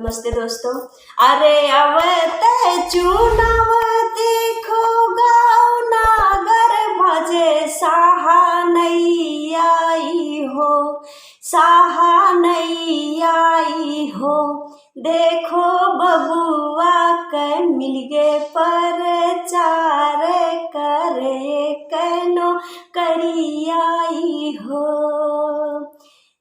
नमस्ते दोस्तों। अरे अवत चुनाव देखो गाँव नागर भजे साहा नहीं आई हो, साहा नहीं आई हो। देखो बबुआ के मिल गे परचार करे कनो करी आई हो।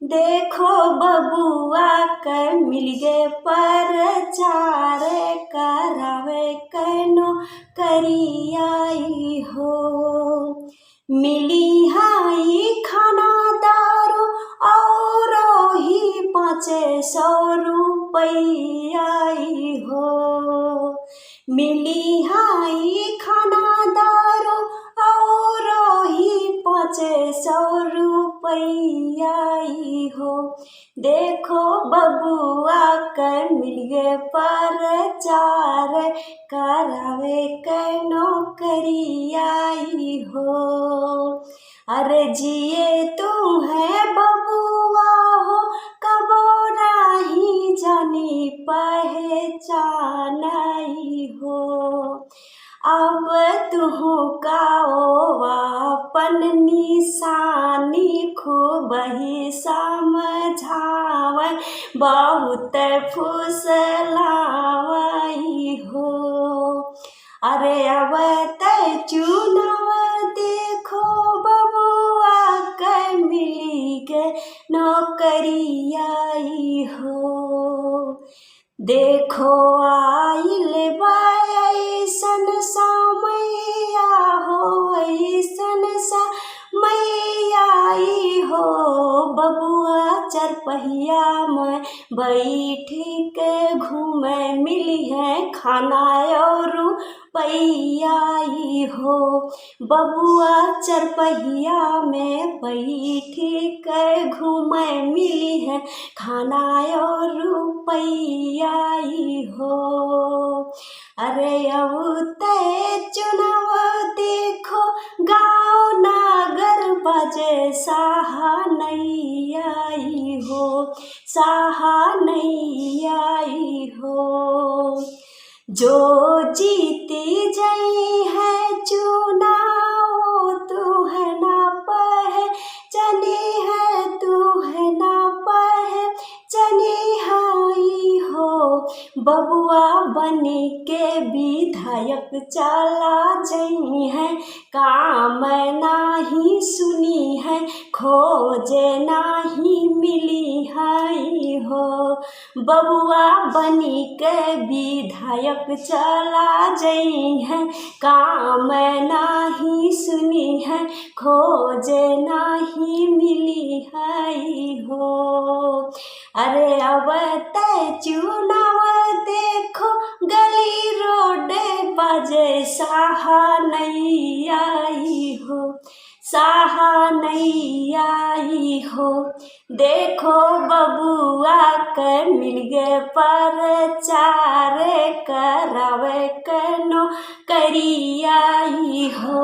देखो बबुआ के मिल गे परचार करावे कनो करी आई हो। मिली हाई खाना दारू और ही 500 रुपया हो। मिली हाई खाना दारू और ही 500 रुपया हो। देखो बबुआ के मिल गे परचार करावे कनो करी आई हो। अरे जिए तू है बबुआ हो, कबो नहीं जानी पहचान आई हो। अब तुहु काओ अपन निशानी खूब ही समझावे, बहुत फुसलावई हो। अरे अब तय चुनाव देखो बबुआ के मिली के नौकरी आई हो। देखो आइल ऐसन समैया हो, ऐसन समैया आई हो। बबुआ चरपहिया में बैठी के घूमे मिली है खाना और रुपया हो। बबुआ चरपहिया में बैठी के घूमे मिली है खाना और रुपया हो। अरे अब तय चुनाव देखो गाँव नागर बजे साहा नहीं आई हो, साहा नहीं आई हो। जो जीती जई है चुनाव तू है ना पहचानी है, तू है ना पहचानी हाई हो। बबुआ बनी के विधायक चला जई है, काम नाही सुनी है, खोजे नाही मिली हाई हो। बबुआ बनी के विधायक चला जई है, काम नाही सुनी है, खोजे नाही मिली हाई हो। अरे अब तय चुनाव देखो गली रोड बजे साहा नहीं आई हो, साहा नहीं आई हो। देखो बबुआ के मिल गे परचार करावे कनो करी आई हो।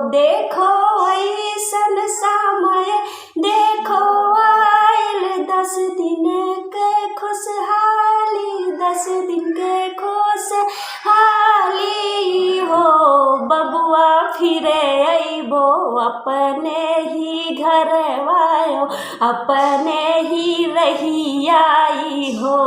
देखो ऐसन समय देखो आइल 10 दिन के खुशहाली, 10 दिन के खुशहाली हो। बबुआ फिरे अइबो अपने ही घर वायो, अपने ही रही आई हो।